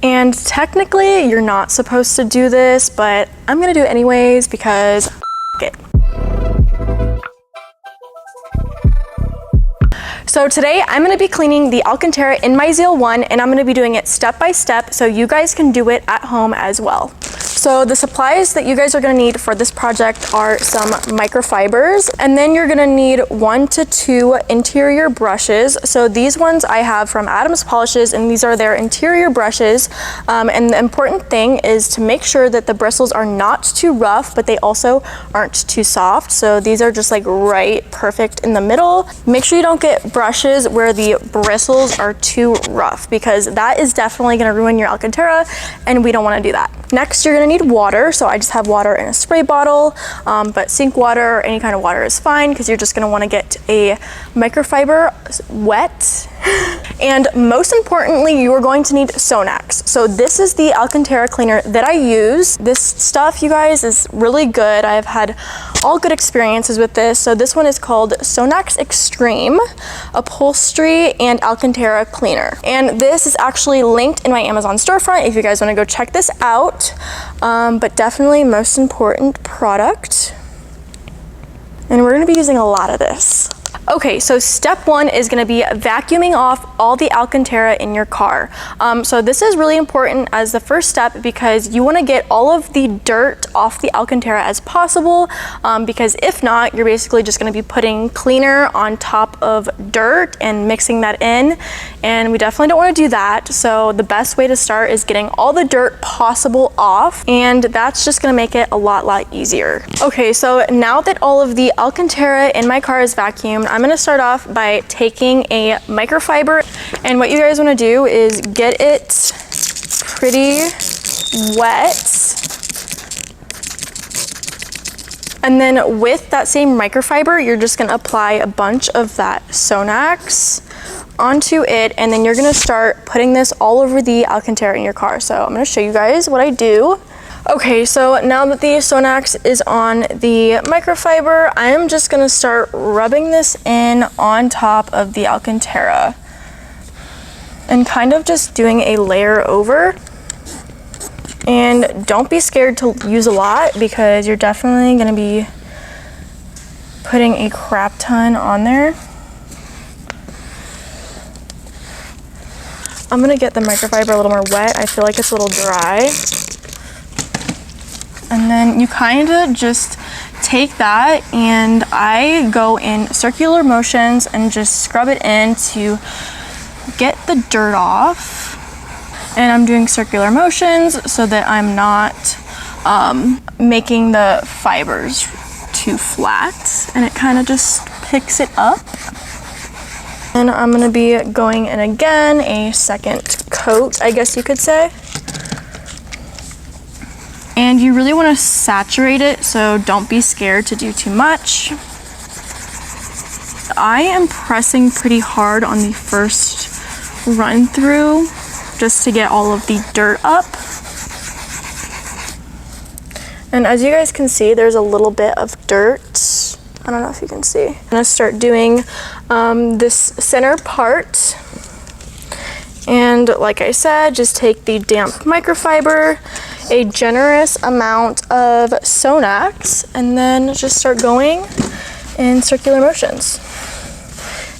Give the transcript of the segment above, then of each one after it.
And technically, you're not supposed to do this, but I'm gonna do it anyways because it. So today I'm gonna be cleaning the Alcantara in my Zeal 1, and I'm gonna be doing it step by step so you guys can do it at home as well. So the supplies that you guys are gonna need for this project are some microfibers, and then you're gonna need 1 to 2 interior brushes. So these ones I have from Adam's Polishes, and these are their interior brushes. And the important thing is to make sure that the bristles are not too rough, but they also aren't too soft. So these are just like right perfect in the middle. Make sure you don't get brushes where the bristles are too rough, because that is definitely gonna ruin your Alcantara, and we don't wanna do that. Next, you're gonna need water. So I just have water in a spray bottle, but sink water or any kind of water is fine, because you're just gonna wanna get a microfiber wet. And most importantly, you are going to need Sonax. So this is the Alcantara cleaner that I use. This stuff, you guys, is really good. I've had all good experiences with this. So this one is called Sonax Extreme Upholstery and Alcantara Cleaner. And this is actually linked in my Amazon storefront if you guys wanna go check this out. But definitely most important product. And we're gonna be using a lot of this. Okay, so step 1 is gonna be vacuuming off all the Alcantara in your car. So this is really important as the first step, because you wanna get all of the dirt off the Alcantara as possible, because if not, you're basically just gonna be putting cleaner on top of dirt and mixing that in, and we definitely don't wanna do that. So the best way to start is getting all the dirt possible off, and that's just gonna make it a lot easier. Okay, so now that all of the Alcantara in my car is vacuumed, I'm gonna start off by taking a microfiber, and what you guys wanna do is get it pretty wet. And then with that same microfiber, you're just gonna apply a bunch of that Sonax onto it, and then you're gonna start putting this all over the Alcantara in your car. So I'm gonna show you guys what I do. Okay, so now that the Sonax is on the microfiber, I am just gonna start rubbing this in on top of the Alcantara and kind of just doing a layer over. And don't be scared to use a lot, because you're definitely gonna be putting a crap ton on there. I'm gonna get the microfiber a little more wet. I feel like it's a little dry. And then you kind of just take that, and I go in circular motions and just scrub it in to get the dirt off. And I'm doing circular motions so that I'm not making the fibers too flat, and it kind of just picks it up. And I'm gonna be going in again, a second coat, I guess you could say. And you really want to saturate it, so don't be scared to do too much. I am pressing pretty hard on the first run through just to get all of the dirt up. And as you guys can see, there's a little bit of dirt. I don't know if you can see. I'm gonna start doing this center part. And like I said, just take the damp microfiber, a generous amount of Sonax, and then just start going in circular motions.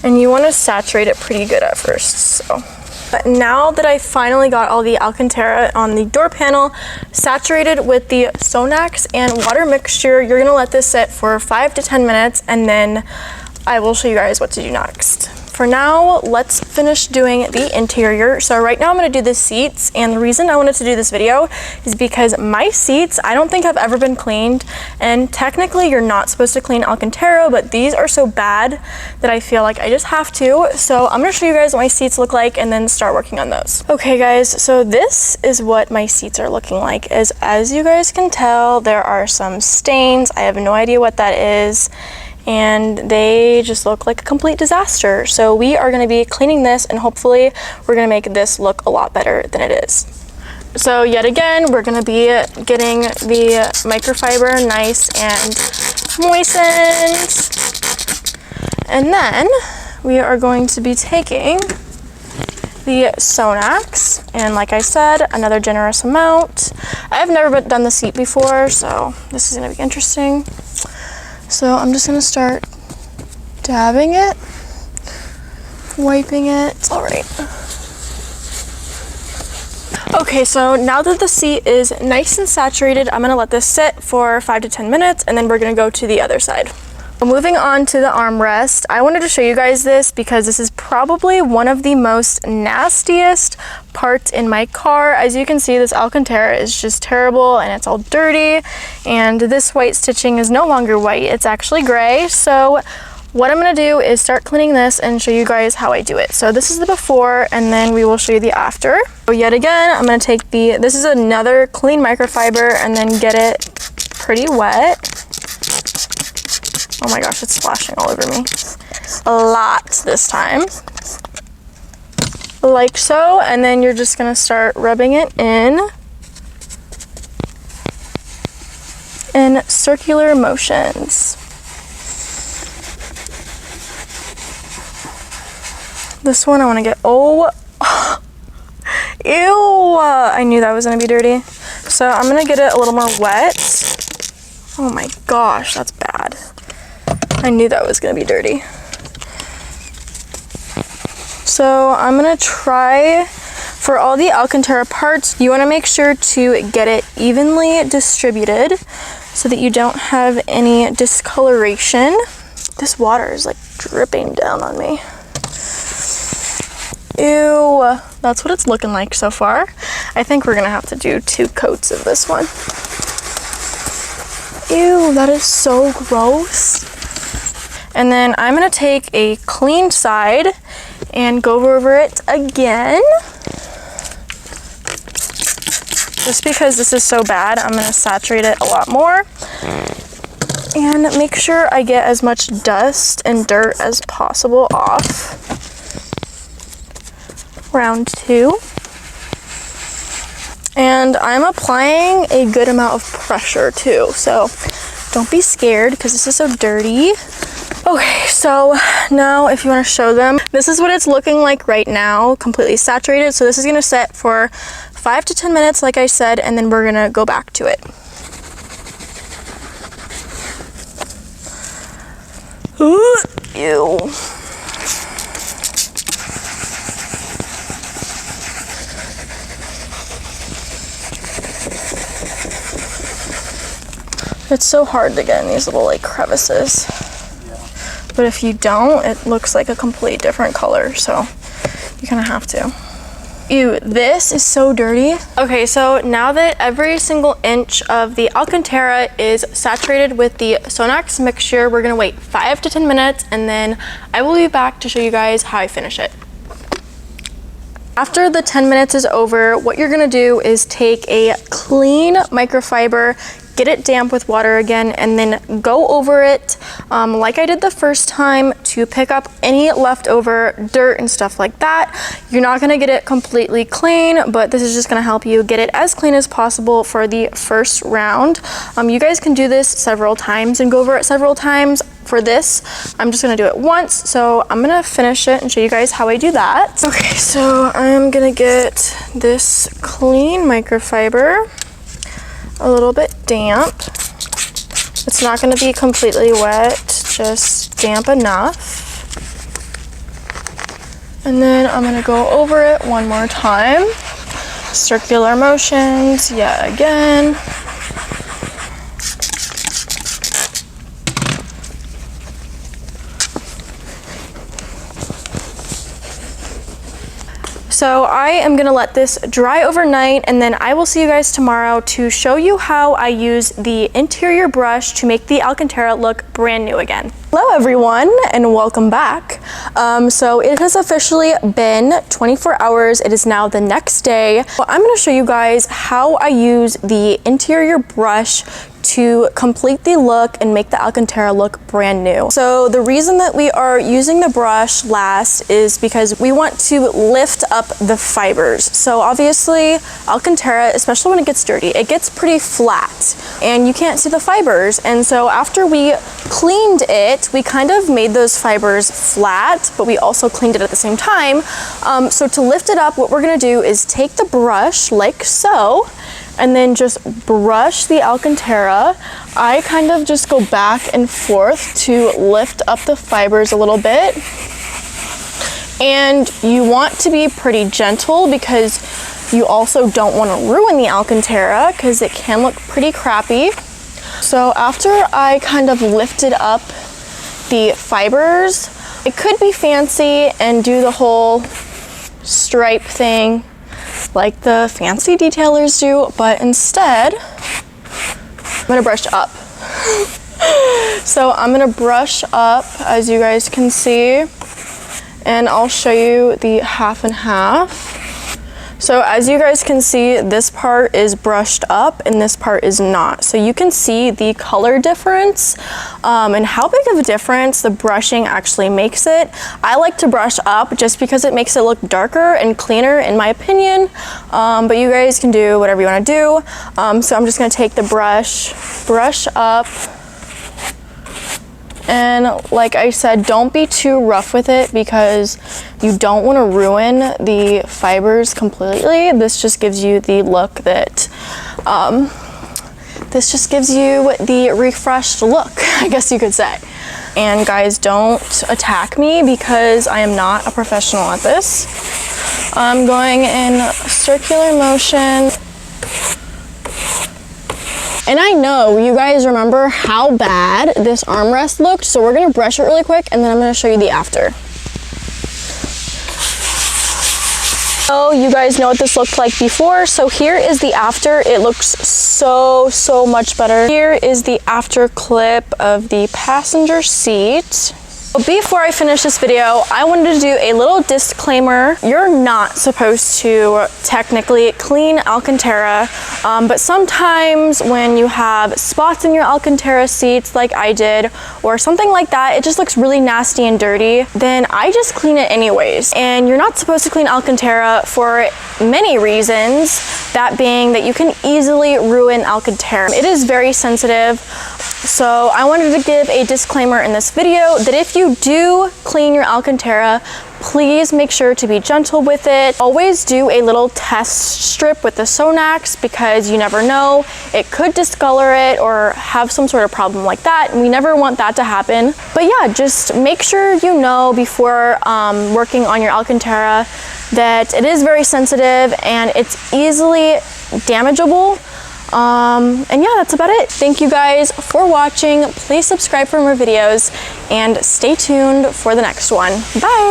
And you want to saturate it pretty good at first. So, but now that I finally got all the Alcantara on the door panel saturated with the Sonax and water mixture, you're gonna let this sit for 5 to 10 minutes, and then I will show you guys what to do next. For now, let's finish doing the interior. So right now I'm gonna do the seats, and the reason I wanted to do this video is because my seats, I don't think have ever been cleaned, and technically you're not supposed to clean Alcantara, but these are so bad that I feel like I just have to. So I'm gonna show you guys what my seats look like and then start working on those. Okay guys, so this is what my seats are looking like. As you guys can tell, there are some stains. I have no idea what that is, and they just look like a complete disaster. So we are gonna be cleaning this, and hopefully we're gonna make this look a lot better than it is. So yet again, we're gonna be getting the microfiber nice and moistened. And then we are going to be taking the Sonax, and like I said, another generous amount. I've never done the seat before, so this is gonna be interesting. So I'm just gonna start dabbing it, wiping it. All right. Okay, so now that the seat is nice and saturated, I'm gonna let this sit for 5 to 10 minutes, and then we're gonna go to the other side. Moving on to the armrest, I wanted to show you guys this because this is probably one of the most nastiest parts in my car. As you can see, this Alcantara is just terrible and it's all dirty, and this white stitching is no longer white, it's actually gray. So what I'm gonna do is start cleaning this and show you guys how I do it. So this is the before, and then we will show you the after. So yet again, I'm gonna take this is another clean microfiber, and then get it pretty wet. Oh my gosh, it's splashing all over me. A lot this time. Like so, and then you're just gonna start rubbing it in circular motions. This one I wanna get, oh, ew, I knew that was gonna be dirty. So I'm gonna get it a little more wet. Oh my gosh, that's bad. I knew that was gonna be dirty. So I'm gonna try, for all the Alcantara parts, you wanna make sure to get it evenly distributed so that you don't have any discoloration. This water is like dripping down on me. Ew, that's what it's looking like so far. I think we're gonna have to do 2 coats of this one. Ew, that is so gross. And then I'm gonna take a clean side and go over it again. Just because this is so bad, I'm gonna saturate it a lot more. And make sure I get as much dust and dirt as possible off. Round 2. And I'm applying a good amount of pressure too, so don't be scared because this is so dirty. Okay, so now if you want to show them, this is what it's looking like right now, completely saturated. So this is going to set for 5 to 10 minutes, like I said, and then we're going to go back to it. Ooh, ew. It's so hard to get in these little like crevices. But if you don't, it looks like a completely different color, so you're gonna have to. Ew, this is so dirty. Okay, so now that every single inch of the Alcantara is saturated with the Sonax mixture, we're gonna wait 5 to 10 minutes, and then I will be back to show you guys how I finish it. After the 10 minutes is over, what you're gonna do is take a clean microfiber, get it damp with water again, and then go over it like I did the first time to pick up any leftover dirt and stuff like that. You're not gonna get it completely clean, but this is just gonna help you get it as clean as possible for the first round. You guys can do this several times and go over it several times. For this, I'm just gonna do it once, so I'm gonna finish it and show you guys how I do that. Okay, so I'm gonna get this clean microfiber, a little bit damp. It's not going to be completely wet, just damp enough. And then I'm going to go over it one more time. Circular motions, yet again. So I am gonna let this dry overnight, and then I will see you guys tomorrow to show you how I use the interior brush to make the Alcantara look brand new again. Hello everyone, and welcome back. So it has officially been 24 hours. It is now the next day. So I'm gonna show you guys how I use the interior brush to complete the look and make the Alcantara look brand new. So the reason that we are using the brush last is because we want to lift up the fibers. So obviously Alcantara, especially when it gets dirty, it gets pretty flat and you can't see the fibers. And so after we cleaned it, we kind of made those fibers flat, but we also cleaned it at the same time. So to lift it up, what we're gonna do is take the brush like so, and then just brush the Alcantara. I kind of just go back and forth to lift up the fibers a little bit. And you want to be pretty gentle because you also don't want to ruin the Alcantara because it can look pretty crappy. So after I kind of lifted up the fibers, I could be fancy and do the whole stripe thing like the fancy detailers do, but instead I'm gonna brush up. So I'm gonna brush up, as you guys can see, and I'll show you the half and half. So as you guys can see, this part is brushed up and this part is not. So you can see the color difference and how big of a difference the brushing actually makes it. I like to brush up just because it makes it look darker and cleaner in my opinion, but you guys can do whatever you want to do. So I'm just going to take the brush up. And like I said, don't be too rough with it because you don't want to ruin the fibers completely. This just gives you the look that, this just gives you the refreshed look, I guess you could say. And guys, don't attack me because I am not a professional at this. I'm going in circular motion. And I know you guys remember how bad this armrest looked, so we're gonna brush it really quick and then I'm gonna show you the after. So you guys know what this looked like before, so here is the after. It looks so much better. Here is the after clip of the passenger seat. Before I finish this video, I wanted to do a little disclaimer. You're not supposed to technically clean Alcantara, but sometimes when you have spots in your Alcantara seats like I did, or something like that, it just looks really nasty and dirty, then I just clean it anyways. And you're not supposed to clean Alcantara for many reasons, that being that you can easily ruin Alcantara. It is very sensitive. So I wanted to give a disclaimer in this video that if you do clean your Alcantara, please make sure to be gentle with it. Always do a little test strip with the Sonax because you never know, it could discolor it or have some sort of problem like that, and we never want that to happen. But yeah, just make sure you know before working on your Alcantara that it is very sensitive and it's easily damageable. And yeah, that's about it. Thank you guys for watching. Please subscribe for more videos and stay tuned for the next one. Bye!